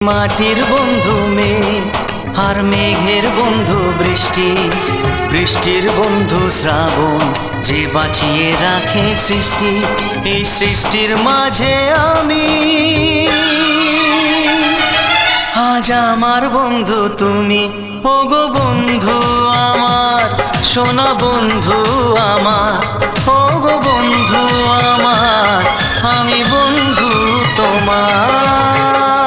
মাটির বন্ধু মেঘ আর মেঘের বন্ধু বৃষ্টি, বৃষ্টির বন্ধু শ্রাবণ, যে বাঁচিয়ে রাখে সৃষ্টি। এই সৃষ্টির মাঝে আমি, আজ আমার বন্ধু তুমি। ওগো বন্ধু আমার, সোনা বন্ধু আমার, ওগো বন্ধু আমার, আমি বন্ধু তোমার।